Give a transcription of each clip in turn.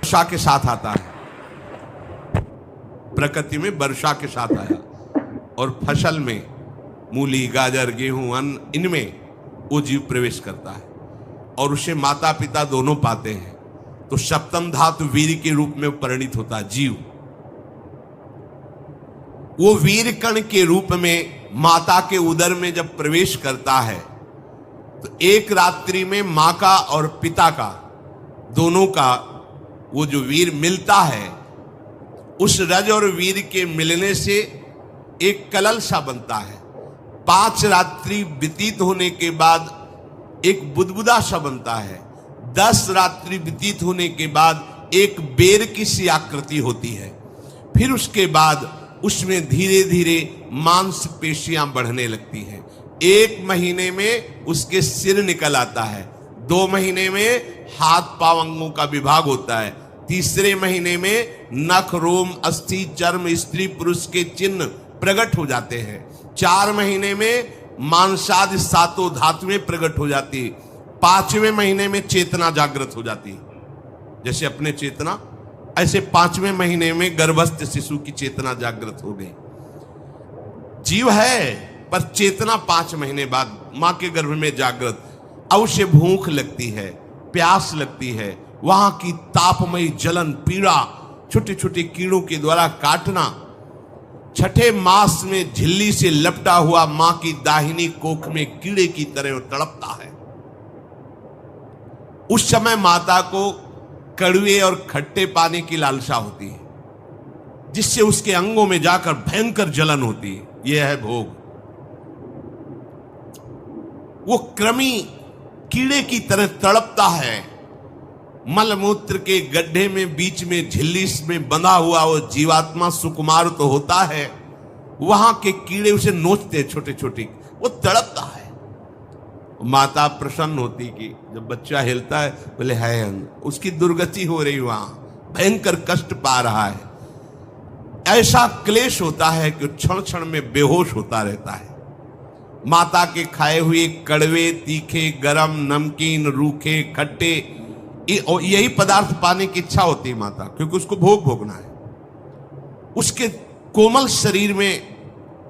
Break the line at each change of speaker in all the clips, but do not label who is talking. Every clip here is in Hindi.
वर्षा के साथ आता है, प्रकृति में वर्षा के साथ आया, और फसल में मूली, गाजर, गेहूं, अन्न, इनमें वो जीव प्रवेश करता है और उसे माता पिता दोनों पाते हैं। तो सप्तम धातु वीर के रूप में परिणित होता है जीव। वो वीर कण के रूप में माता के उदर में जब प्रवेश करता है तो एक रात्रि में मां का और पिता का, दोनों का वो जो वीर मिलता है, उस रज और वीर के मिलने से एक कलल सा बनता है। 5 रात्रि व्यतीत होने के बाद एक बुदबुदा सा बनता है। 10 रात्रि व्यतीत होने के बाद एक बेर की सी आकृति होती है। फिर उसके बाद उसमें धीरे धीरे मांसपेशियां बढ़ने लगती हैं। 1 महीने में उसके सिर निकल आता है। 2 महीने में हाथ पांव अंगों का विभाग होता है। 3रे महीने में नख, रोम, अस्थि, चर्म, स्त्री पुरुष के चिन्ह प्रकट हो जाते हैं। 4 महीने में मांसादि 7 धातुएं प्रकट हो जाती है। 5वें महीने में चेतना जागृत हो जाती है। जैसे अपने चेतना, ऐसे 5वें महीने में गर्भस्थ शिशु की चेतना जागृत हो गई। जीव है पर चेतना 5 महीने बाद मां के गर्भ में जागृत। अब उसे भूख लगती है, प्यास लगती है, वहां की तापमयी जलन, पीड़ा, छोटे छोटे कीड़ों के द्वारा काटना। 6ठे मास में झिल्ली से लपटा हुआ मां की दाहिनी कोख में कीड़े की तरह तड़पता है। उस समय माता को कड़वे और खट्टे पानी की लालसा होती है, जिससे उसके अंगों में जाकर भयंकर जलन होती है। यह है भोग। वो कृमि कीड़े की तरह तड़पता है। मलमूत्र के गड्ढे में बीच में झिल्ली में बंधा हुआ वो जीवात्मा सुकुमार तो होता है, वहां के कीड़े उसे नोचते छोटे छोटे, वो तड़पता है। माता प्रसन्न होती कि जब बच्चा हिलता है, बोले है उसकी दुर्गति हो रही, वहां भयंकर कष्ट पा रहा है। ऐसा क्लेश होता है कि क्षण क्षण में बेहोश होता रहता है। माता के खाए हुए कड़वे, तीखे, गरम, नमकीन, रूखे, खट्टे, यही पदार्थ पाने की इच्छा होती है माता, क्योंकि उसको भोग भोगना है। उसके कोमल शरीर में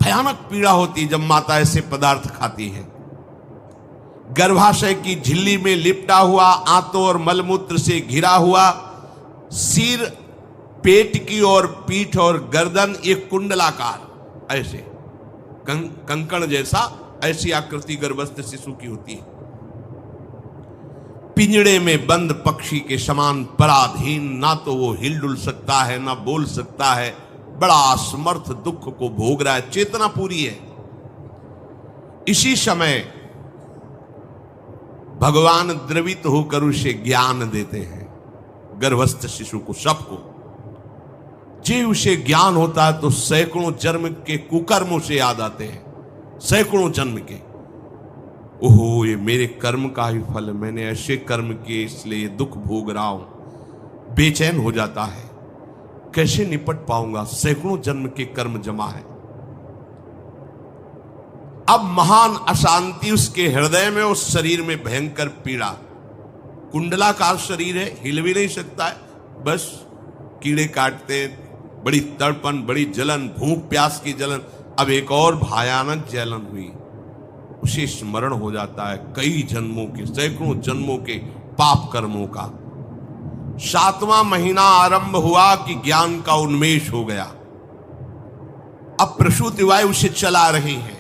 भयानक पीड़ा होती है जब माता ऐसे पदार्थ खाती है। गर्भाशय की झिल्ली में लिपटा हुआ, आंतों और मलमूत्र से घिरा हुआ सिर, पेट की और पीठ और गर्दन एक कुंडलाकार, ऐसे कंकण जैसा, ऐसी आकृति गर्भस्थ शिशु की होती है। पिंजड़े में बंद पक्षी के समान पराधीन, ना तो वो हिल डुल सकता है, ना बोल सकता है। बड़ा असमर्थ दुख को भोग रहा है। चेतना पूरी है। इसी समय भगवान द्रवित होकर उसे ज्ञान देते हैं, गर्भस्थ शिशु को, सबको। जी उसे ज्ञान होता है तो सैकड़ों जन्म के कुकर्मों से याद आते हैं, सैकड़ों जन्म के। ओहो, ये मेरे कर्म का ही फल, मैंने ऐसे कर्म किए इसलिए ये दुख भोग रहा हूं। बेचैन हो जाता है, कैसे निपट पाऊंगा, सैकड़ों जन्म के कर्म जमा है। अब महान अशांति उसके हृदय में, उस शरीर में भयंकर पीड़ा। कुंडलाकार शरीर है, हिल भी नहीं सकता है, बस कीड़े काटते, बड़ी तड़पन, बड़ी जलन, भूख प्यास की जलन। अब एक और भयानक जलन हुई, उसे स्मरण हो जाता है कई जन्मों के, सैकड़ों जन्मों के पाप कर्मों का। 7वां महीना आरंभ हुआ कि ज्ञान का उन्मेष हो गया। अब प्रसूति वायु उसे चला रही है,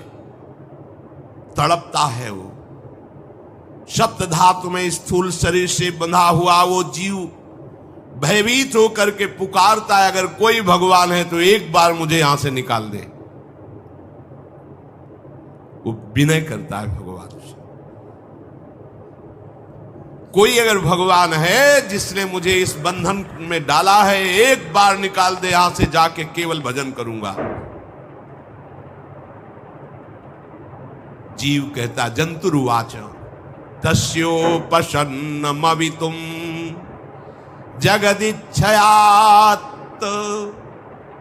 तड़पता है वो। सप्त धातु में स्थूल शरीर से बंधा हुआ वो जीव भयभीत होकर के पुकारता है, अगर कोई भगवान है तो एक बार मुझे यहां से निकाल दे। वो विनय करता है भगवान से, कोई अगर भगवान है जिसने मुझे इस बंधन में डाला है, एक बार निकाल दे यहां से, जाके केवल भजन करूंगा। जीव कहता, जंतुरुवाच तस्योपशन्नमवितुम जगदिच्छयात्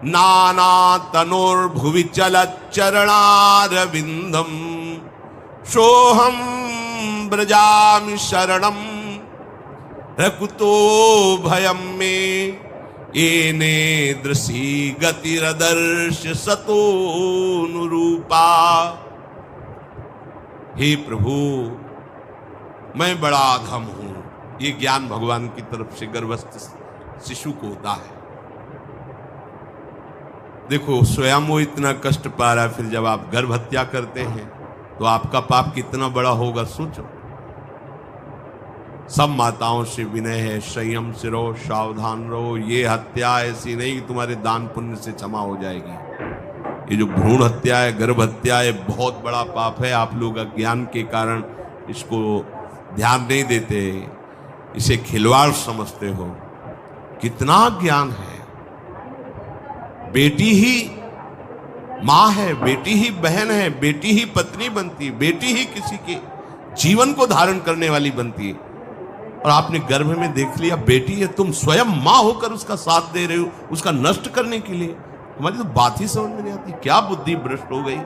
नाना तनोर्भुवि चलच्चरणारविंदम सोहम ब्रजामि शरणम रकुतो भयम में येने दृशी गतिरदर्श सतोनुरूपा। हे प्रभु, मैं बड़ा अधम हूं। ये ज्ञान भगवान की तरफ से गर्भस्थ शिशु को होता है। देखो, स्वयं वो इतना कष्ट पा रहा है, फिर जब आप गर्भ हत्या करते हैं तो आपका पाप कितना बड़ा होगा, सोचो। सब माताओं से विनय है, संयम से रहो, सावधान रहो। ये हत्या ऐसी नहीं कि तुम्हारे दान पुण्य से क्षमा हो जाएगी। ये जो भ्रूण हत्या है, गर्भ हत्या है, बहुत बड़ा पाप है। आप लोग अज्ञान के कारण इसको ध्यान नहीं देते, इसे खिलवाड़ समझते हो। कितना ज्ञान है। बेटी ही मां है, बेटी ही बहन है, बेटी ही पत्नी बनती है, बेटी ही किसी के जीवन को धारण करने वाली बनती है। और आपने गर्भ में देख लिया बेटी है, तुम स्वयं मां होकर उसका साथ दे रहे हो, उसका नष्ट करने के लिए। तुम्हारी तो बात ही समझ में नहीं आती, क्या बुद्धि भ्रष्ट हो गई।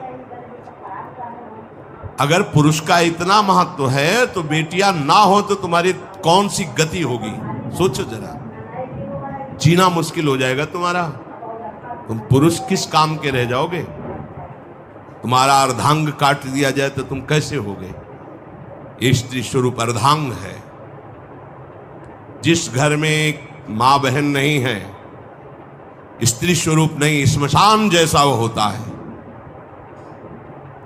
अगर पुरुष का इतना महत्व है तो बेटियां ना हो तो तुम्हारी कौन सी गति होगी, सोचो जरा। जीना मुश्किल हो जाएगा तुम्हारा। तुम पुरुष किस काम के रह जाओगे। तुम्हारा अर्धांग काट दिया जाए तो तुम कैसे होगे। ये स्त्री स्वरूप अर्धांग है। जिस घर में मां बहन नहीं है, स्त्री स्वरूप नहीं, स्मशान जैसा वो होता है।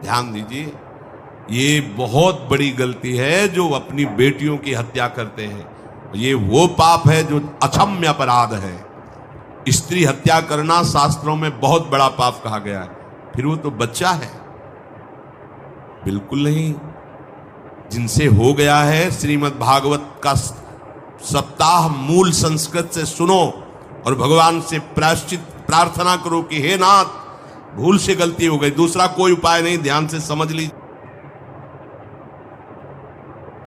ध्यान दीजिए, ये बहुत बड़ी गलती है जो अपनी बेटियों की हत्या करते हैं। ये वो पाप है जो अक्षम्य अपराध है। स्त्री हत्या करना शास्त्रों में बहुत बड़ा पाप कहा गया है। फिर वो तो बच्चा है, बिल्कुल नहीं। जिनसे हो गया है, श्रीमद् भागवत का सप्ताह मूल संस्कृत से सुनो और भगवान से प्रायश्चित प्रार्थना करो कि हे नाथ, भूल से गलती हो गई, दूसरा कोई उपाय नहीं, ध्यान से समझ लीजिए।